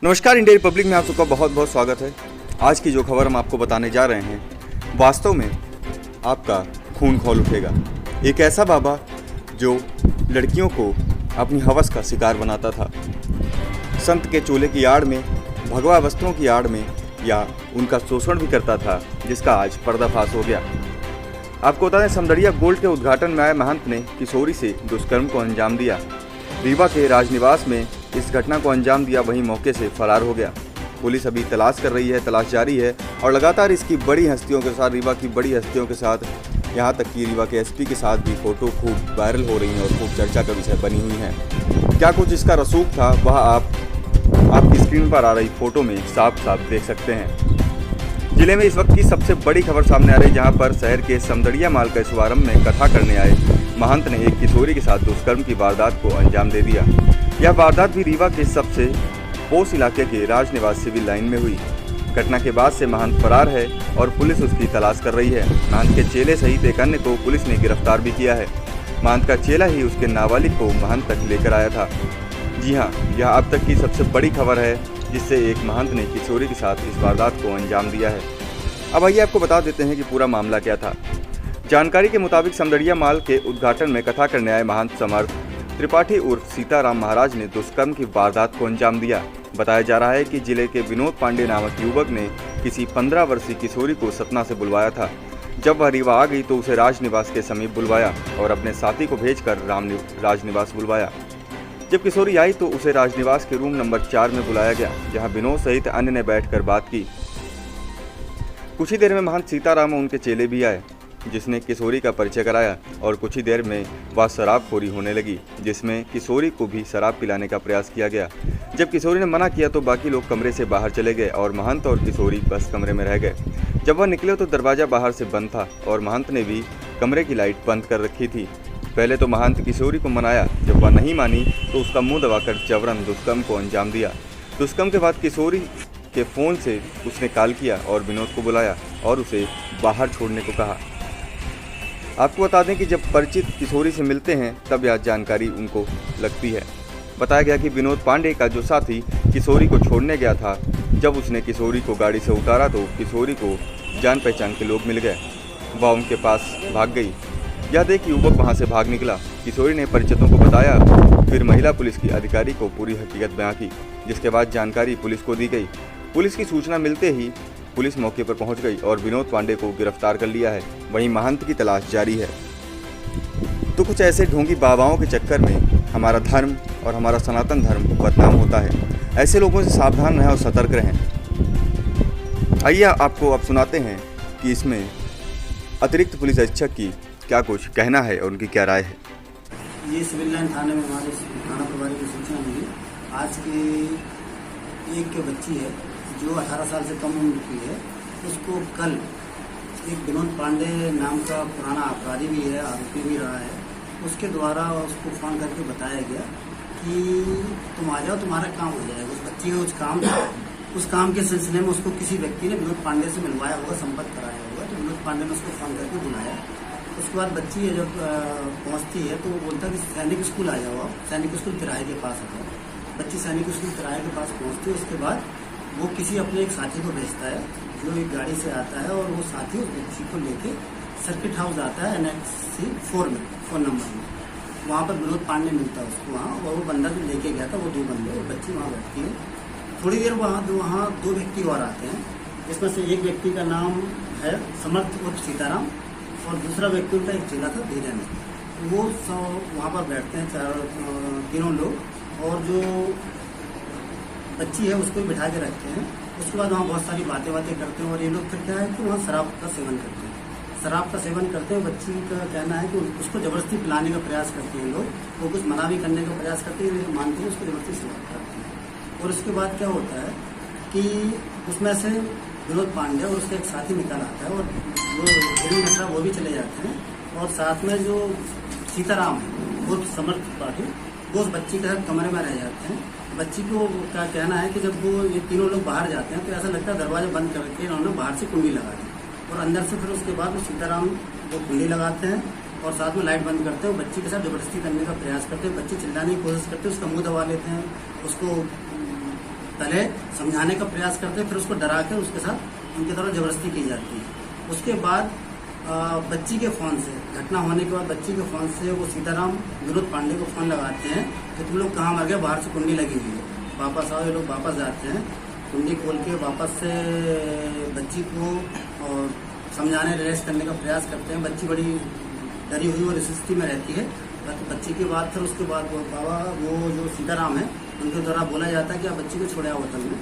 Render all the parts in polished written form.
नमस्कार, India Republic में आप सबका बहुत बहुत स्वागत है। आज की जो खबर हम आपको बताने जा रहे हैं वास्तव में आपका खून खौल उठेगा। एक ऐसा बाबा जो लड़कियों को अपनी हवस का शिकार बनाता था, संत के चोले की आड़ में, भगवा वस्त्रों की आड़ में या उनका शोषण भी करता था, जिसका आज पर्दाफाश हो गया। आपको बता दें, समदड़िया गोल्ड के उद्घाटन में आए महंत ने किशोरी से दुष्कर्म को अंजाम दिया। रीवा के राजनिवास में इस घटना को अंजाम दिया, वहीं मौके से फरार हो गया। पुलिस अभी तलाश कर रही है, तलाश जारी है और लगातार इसकी बड़ी हस्तियों के साथ, रीवा की बड़ी हस्तियों के साथ, यहाँ तक कि रीवा के एसपी के साथ भी फोटो खूब वायरल हो रही हैं और खूब चर्चा का विषय बनी हुई हैं। क्या कुछ इसका रसूख था, वह आपकी स्क्रीन पर आ रही फोटो में साफ साफ देख सकते हैं। जिले में इस वक्त की सबसे बड़ी खबर सामने आ रही है, जहां पर शहर के समदड़िया माल के शुभारंभ में कथा करने आए महंत ने एक किशोरी के साथ दुष्कर्म की वारदात को अंजाम दे दिया। यह वारदात भी रीवा के सबसे पोश इलाके के राजनिवास सिविल लाइन में हुई। घटना के बाद से महंत फरार है और पुलिस उसकी तलाश कर रही है। महंत के चेले सहित एक अन्य को पुलिस ने गिरफ्तार भी किया है। महंत का चेला ही उसके नाबालिग को महंत तक लेकर आया था। जी हाँ, यह अब तक की सबसे बड़ी खबर है, जिससे एक महंत ने किशोरी के साथ इस वारदात को अंजाम दिया है। अब आइए आपको बता देते हैं कि पूरा मामला क्या था। जानकारी के मुताबिक समदड़िया माल के उद्घाटन में कथा करने आए महंत समर्थ त्रिपाठी उर्फ सीताराम महाराज ने दुष्कर्म की वारदात को अंजाम दिया। बताया जा रहा है कि जिले के विनोद पांडे नामक युवक ने किसी 15 वर्षीय किशोरी को सतना से बुलवाया था। जब वह रीवा आ गई तो उसे राजनिवास के समीप बुलवाया और अपने साथी को भेजकर राजनिवास बुलवाया। जब किशोरी आई तो उसे राजनिवास के रूम नंबर 4 में बुलाया गया, जहां विनोद सहित अन्य ने बैठकर बात की। कुछ ही देर में महंत सीताराम और उनके चेले भी आए, जिसने किशोरी का परिचय कराया और कुछ ही देर में वह शराबखोरी होने लगी, जिसमें किशोरी को भी शराब पिलाने का प्रयास किया गया। जब किशोरी ने मना किया तो बाकी लोग कमरे से बाहर चले गए और महंत और किशोरी बस कमरे में रह गए। जब वह निकले तो दरवाज़ा बाहर से बंद था और महंत ने भी कमरे की लाइट बंद कर रखी थी। पहले तो महंत किशोरी को मनाया, जब वह नहीं मानी तो उसका मुंह दबाकर जबरन दुष्कर्म को अंजाम दिया। दुष्कर्म के बाद किशोरी के फ़ोन से उसने कॉल किया और विनोद को बुलाया और उसे बाहर छोड़ने को कहा। आपको बता दें कि जब परिचित किशोरी से मिलते हैं तब यह जानकारी उनको लगती है। बताया गया कि विनोद पांडे का जो साथी किशोरी को छोड़ने गया था, जब उसने किशोरी को गाड़ी से उतारा तो किशोरी को जान पहचान के लोग मिल गए। वह उनके पास भाग गई। यह देख युवक वहां से भाग निकला। किशोरी ने परिचितों को बताया, फिर महिला पुलिस की अधिकारी को पूरी हकीकत बयां की, जिसके बाद जानकारी पुलिस को दी गई। पुलिस की सूचना मिलते ही पुलिस मौके पर पहुंच गई और विनोद पांडे को गिरफ्तार कर लिया है। वहीं महंत की तलाश जारी है। तो कुछ ऐसे ढोंगी बाबाओं के चक्कर में हमारा धर्म और हमारा सनातन धर्म बदनाम होता है। ऐसे लोगों से सावधान रहें और सतर्क रहें। आइए आपको अब सुनाते हैं कि इसमें अतिरिक्त पुलिस अधीक्षक की क्या कुछ कहना है और उनकी क्या राय है। ये सिविल लाइन थाने में हमारे थाना प्रभारी की सूचना मिली। आज की एक बच्ची है जो 18 साल से कम उम्र की है, उसको कल एक विनोद पांडे नाम का पुराना अपराधी भी है, आरोपी भी रहा है, उसके द्वारा उसको फ़ोन करके बताया गया कि तुम आ जाओ, तुम्हारा काम हो जाएगा। उस बच्ची का उस काम के सिलसिले में उसको किसी व्यक्ति ने विनोद पांडे से मिलवाया होगा, संपर्क कराया होगा, तो विनोद पांडे ने उसको फ़ोन करके बुलाया। उसके बाद बच्ची जब पहुंचती है तो वो बोलता है कि सैनिक स्कूल आ जाओ, आप सैनिक स्कूल किराए के पास आ जाओ। बच्ची सैनिक स्कूल किराए के पास पहुंचती है। उसके बाद वो किसी अपने एक साथी को भेजता है, जो एक गाड़ी से आता है, और वो साथी उस बच्ची को लेके सर्किट हाउस आता है, NXC 4 में, 4 नंबर में। वहाँ पर विनोद पांडे मिलता है उसको वहाँ, और वो बंदा जो लेके गया था वो 2 बंदे, वो बच्ची वहाँ बैठती है। थोड़ी देर वहाँ 2 व्यक्ति और आते हैं, जिसमें से एक व्यक्ति का नाम है समर्थ उर्फ सीताराम और दूसरा व्यक्ति उनका एक चेला था धीरेन। वो वहाँ पर बैठते हैं तीनों लोग, और जो बच्ची है उसको बिठा के रखते हैं। उसके बाद वहाँ बहुत सारी बातें करते हैं और ये लोग फिर क्या है कि वहाँ शराब का सेवन करते हैं। शराब का सेवन करते हैं। बच्ची का कहना है कि उसको ज़बरदस्ती पिलाने का प्रयास करते हैं लोग, वो कुछ मना भी करने का प्रयास करते हैं, लेकिन मानते हैं उसको ज़बरदस्ती सेवन करते हैं। और उसके बाद क्या होता है कि उसमें से विनोद पांडे और उसका एक साथी निकल आता है, और जो मिश्रा वो भी चले जाते हैं, और साथ में जो सीताराम है वो समर्थ त्रिपाठी, वो उस बच्ची के साथ कमरे में रह जाते हैं। बच्ची को क्या कहना है कि जब वो ये तीनों लोग बाहर जाते हैं तो ऐसा लगता है दरवाजा बंद करके इन्होंने बाहर से कुंडी लगा दी, और अंदर से फिर उसके बाद वो सीताराम वो कुंडी लगाते हैं और साथ में लाइट बंद करते हैं। वो बच्ची के साथ जबरदस्ती करने का प्रयास करते हैं। बच्ची चिल्लाने की कोशिश करते हैं, उसका मुंह दबा लेते हैं, उसको पहले समझाने का प्रयास करते हैं, फिर उसको डरा कर उसके साथ उनके द्वारा जबरदस्ती की जाती है। उसके बाद बच्ची के फ़ोन से, घटना होने के बाद बच्ची के फ़ोन से वो सीताराम विनोद पांडे को फ़ोन लगाते हैं कि तुम लोग कहाँ मर गए, बाहर से कुंडी लगी हुई है, वापस आओ। ये लोग वापस जाते हैं, कुंडी खोल के वापस से बच्ची को और समझाने रिलैक्स करने का प्रयास करते हैं। बच्ची बड़ी डरी हुई और इस स्थिति में रहती है। तो बच्ची के बाद फिर उसके बाद वो बाबा, वो जो सीताराम है, उनके द्वारा बोला जाता है कि आप बच्ची को छोड़े आओ होटल में।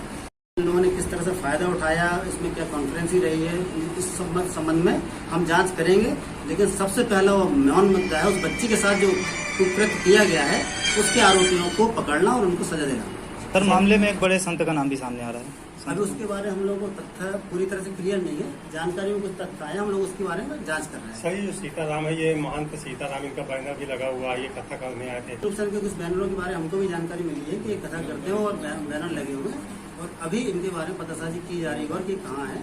इन लोगों ने किस तरह से फायदा उठाया, इसमें क्या कॉन्फ्रेंसी रही है, इस संबंध में हम जांच करेंगे। लेकिन सबसे पहला वो मौन मुद्दा है, उस बच्ची के साथ जो कुकृत्य किया गया है उसके आरोपियों को पकड़ना और उनको सजा देना। सर, मामले में एक बड़े संत का नाम भी सामने आ रहा है। अभी उसके बारे में हम लोगों को तथ्य पूरी तरह से क्लियर नहीं है, जानकारी में कुछ तथ्य आए, हम लोग उसके बारे में जांच कर रहे हैं। सही, जो सीताराम है, ये महंत सीताराम, इनका बैनर भी लगा हुआ है, ये कथा करने आए थे। तो सर के कुछ बैनरों के बारे में हमको भी जानकारी मिली है कि ये कथा करते हैं और बैनर लगे हुए हैं, और अभी इनके बारे में पतासाजी की जा रही है और कि कहाँ है।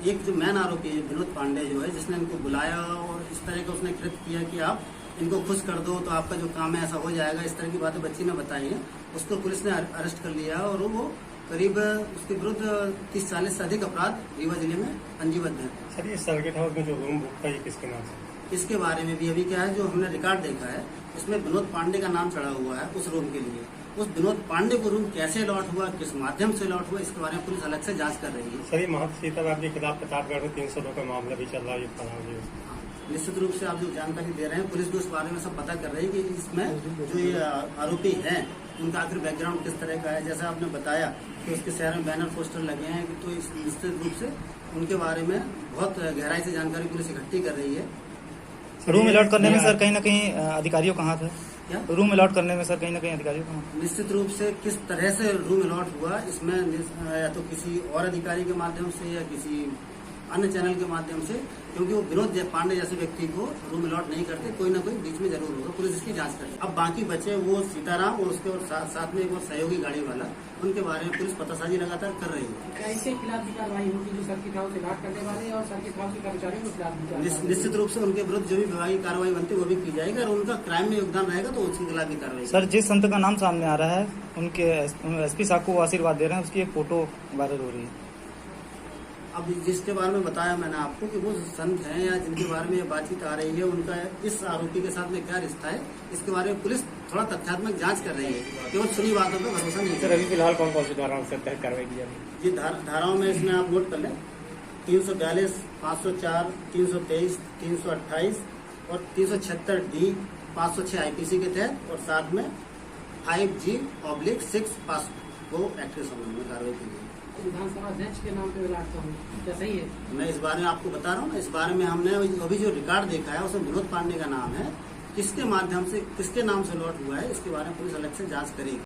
एक जो मैन आरोपी है विनोद पांडे जो है, जिसने इनको बुलाया और इस तरह का उसने कृत्य किया कि आप इनको खुश कर दो तो आपका जो काम है ऐसा हो जाएगा, इस तरह की बातें बच्ची ने बताई है। उसको पुलिस ने अरेस्ट कर लिया और वो करीब उसके विरुद्ध 30-40 से अधिक अपराध रीवा जिले में पंजीबद्ध है। सर, ये सर्किट हाउस में जो रूम बुक था, ये किसके नाम से? इसके बारे में भी अभी क्या है, जो हमने रिकॉर्ड देखा है, इसमें विनोद पांडे का नाम चढ़ा हुआ है उस रूम के लिए। उस विनोद पांडे को रूम कैसे अलॉट हुआ, किस माध्यम से अलॉट हुआ, इसके बारे में पुलिस अलग से जांच कर रही है। सर, ये महंत सीताराम के खिलाफ प्रतापगढ़ में 302 का मामला भी चल रहा है, ये फरार है। निश्चित रूप से आप जो जानकारी दे रहे हैं, पुलिस भी उस बारे में सब पता कर रही है कि इसमें जो ये आरोपी हैं उनका आखिर बैकग्राउंड किस तरह का है। जैसा आपने बताया कि उसके शहर में बैनर पोस्टर लगे हैं, तो इस निश्चित रूप से उनके बारे में बहुत गहराई से जानकारी पुलिस इकट्ठी कर रही है। रूम अलॉट करने में सर कहीं ना कहीं अधिकारियों कहाँ थे? क्या रूम अलॉट करने में सर कहीं ना कहीं अधिकारियों कहाँ? निश्चित रूप से किस तरह से रूम अलॉट हुआ, इसमें या तो किसी और अधिकारी के माध्यम से या किसी अन्य चैनल के माध्यम से, क्योंकि वो विनोद पांडे जैसे व्यक्ति को रूम अलॉट नहीं करते, कोई ना कोई बीच में जरूर होगा। पुलिस इसकी जांच करे। अब बाकी बचे वो सीताराम और उसके और साथ में एक और सहयोगी गाड़ी वाला, उनके बारे में पुलिस पतासाजी लगातार कर रही है। क्या इसके खिलाफ भी कार्रवाई होगी, जो सर्किट हाउस से घाट करने वाले और सर्किट हाउस के कर्मचारियों के खिलाफ? निश्चित रूप से उनके विरुद्ध जो भी विभागीय कार्रवाई बनती है वो भी की जाएगी, और उनका क्राइम में योगदान रहेगा तो उसके खिलाफ भी कार्रवाई। सर, जिस संत का नाम सामने आ रहा है, उनके एसपी साहब को वो आशीर्वाद दे रहे हैं, उसकी एक फोटो वायरल हो रही है। अब जिसके बारे में बताया मैंने आपको कि वो संत हैं या जिनके बारे में ये बातचीत आ रही है, उनका इस आरोपी के साथ में क्या रिश्ता है, इसके बारे में पुलिस थोड़ा तथ्यात्मक जांच कर रही है, केवल सुनी बातों पर भरोसा नहीं। सर, अभी फिलहाल कौन कौन सी धाराओं से तहत कार्रवाई की जा रही है? ये धाराओं में इसमें आप नोट कर लें, 342, 504, 323, 328 और 376D, 506 IPC के तहत, और साथ में 5G/6 पास्को एक्ट के संबंध में कार्रवाई की गई। विधानसभा अध्यक्ष के नाम पे लाता हूँ, क्या सही है? मैं इस बारे में आपको बता रहा हूँ ना, इस बारे में हमने अभी जो रिकॉर्ड देखा है उसमें विनोद पांडे का नाम है। किसके माध्यम से, किसके नाम से लॉट हुआ है, इसके बारे में पुलिस अलग से जांच करेगी।